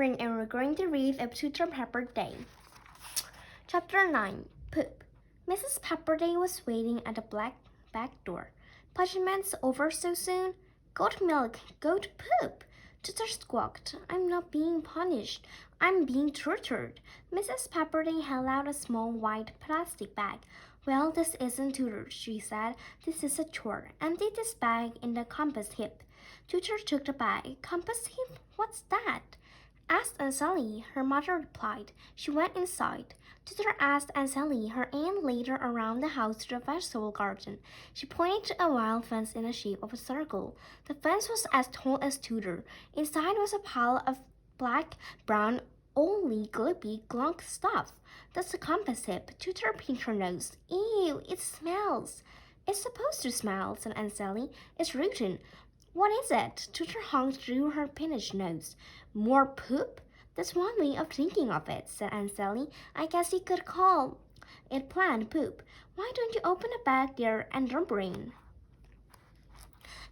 Erin and we're going to read a Tooter Pepperday. Chapter 9. Poop. Mrs. Pepperday was waiting at the back door. Punishment's over so soon? Goat milk, goat poop. Tooter squawked. I'm not being punished. I'm being tortured. Mrs. Pepperday held out a small white plastic bag. Well, this isn't Tooter, she said. This is a chore. Empty this bag in the compost heap. Tooter took the bag. Compost heap? What's that? Asked Aunt Sally. Her mother replied. She went inside. Tooter asked Aunt Sally. Her aunt led her around the house to the vegetable garden. She pointed to a wire fence in the shape of a circle. The fence was as tall as Tooter. Inside was a pile of black, brown, oily, gloopy, glunk stuff. That's the compost heap. Tooter pinched her nose. Ew, it smells. It's supposed to smell, said Aunt Sally. It's rotten. What is it? Tooter honked through her pinched nose. More poop? That's one way of thinking of it, said Aunt Sally. I guess you could call it planned poop. Why don't you open the bag there and dump her in?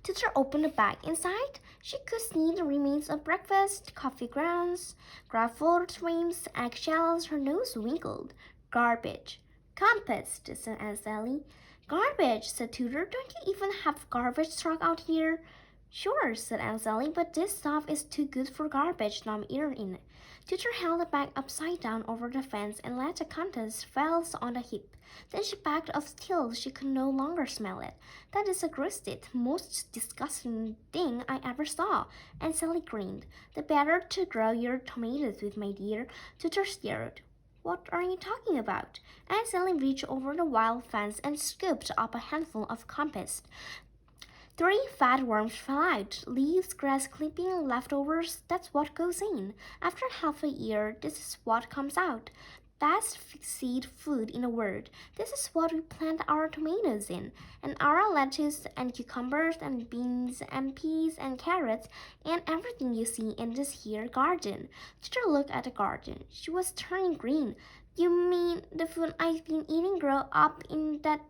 Tooter opened the bag. Inside, she could see the remains of breakfast, coffee grounds, gravel streams, eggshells. Her nose winkled. Garbage. Compost, said Aunt Sally. Garbage, said Tooter. Don't you even have garbage truck out here? Sure, said Aunt Sally, but this stuff is too good for garbage to eat in. Tooter held the bag upside down over the fence and let the contents fall on the heap. Then she backed off till she could no longer smell it. That is the grossest, most disgusting thing I ever saw. Aunt Sally grinned. The better to grow your tomatoes with, my dear. Tooter stared. What are you talking about? Aunt Sally reached over the wild fence and scooped up a handful of compost. 3 fat worms fell out. Leaves, grass clipping, leftovers, that's what goes in. After half a year, this is what comes out. Best seed food in the world. This is what we plant our tomatoes in, and our lettuce and cucumbers and beans and peas and carrots and everything you see in this here garden. Tooter looked at the garden. She was turning green. You mean the food I've been eating grow up in that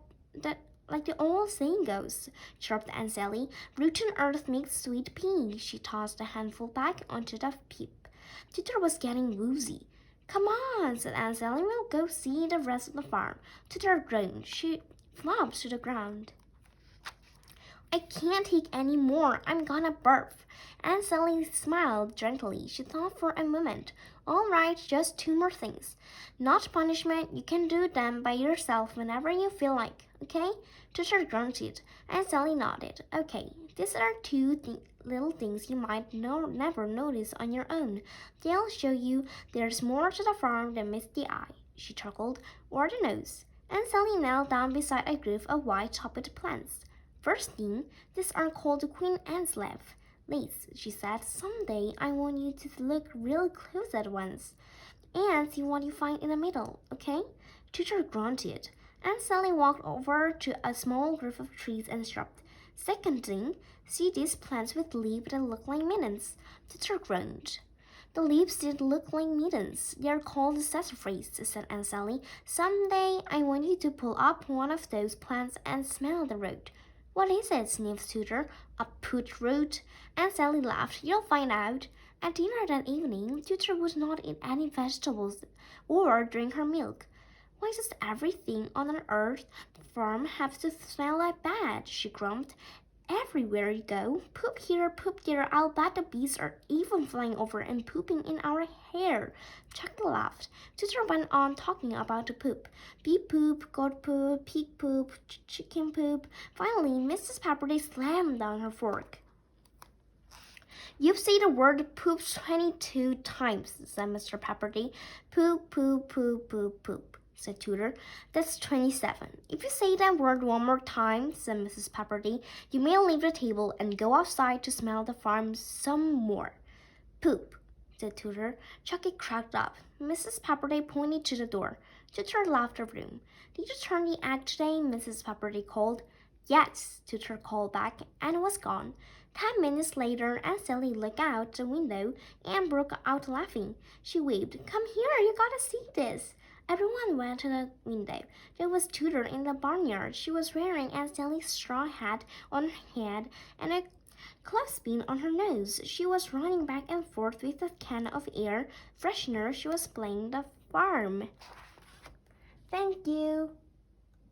like the old saying goes, chirped Aunt Sally. Rotten earth makes sweet pea. She tossed a handful back onto the heap. Tooter was getting woozy. Come on, said Aunt Sally. We'll go see the rest of the farm. Tooter groaned. She flopped to the ground. I can't take any more. I'm gonna barf. Aunt Sally smiled gently. She thought for a moment. All right, just 2 more things. Not punishment. You can do them by yourself whenever you feel like, okay? Tooter grunted. Aunt Sally nodded. Okay, these are 2 little things you might never notice on your own. They'll show you there's more to the farm than meets the eye, she chuckled, or the nose. Aunt Sally knelt down beside a group of white-topped plants. First thing, these are called Queen Anne's lace, she said. Someday I want you to look real close at once and see what you find in the middle, okay? Tooter grunted. Aunt Sally walked over to a small group of trees and shrubs. Second thing, see these plants with leaves that look like mittens. Tooter groaned. The leaves did look like mittens. They're called sassafras, said Aunt Sally. Someday I want you to pull up one of those plants and smell the root. What is it? Sniffed Tooter. A poot root. Aunt Sally laughed. You'll find out. At dinner that evening, Tooter would not eat any vegetables or drink her milk. Why does everything on an earth farm have to smell like bad? She grumped. Everywhere you go, poop here, poop there. I'll bet the bees are even flying over and pooping in our hair. Chucky laughed. Tooter went on talking about the poop. Bee poop, goat poop, pig poop, chicken poop. Finally, Mrs. Pepperday slammed down her fork. You've said the word poop 22 times, said Mr. Pepperday. Poop, poop, poop, poop, poop, said Tooter. That's 27. If you say that word one more time, said Mrs. Pepperday, you may leave the table and go outside to smell the farm some more. Poop, said Tooter. Chucky cracked up. Mrs. Pepperday pointed to the door. Tooter left the room. Did you turn the egg today? Mrs. Pepperday called. Yes, Tooter called back, and was gone. 10 minutes later, Aunt Sally looked out the window and broke out laughing. She waved. Come here, you gotta see this. Everyone went to the window. There was Tooter in the barnyard. She was wearing Aunt Sally's straw hat on her head and a clothespin on her nose. She was running back and forth with a can of air freshener. She was playing the farm. Thank you.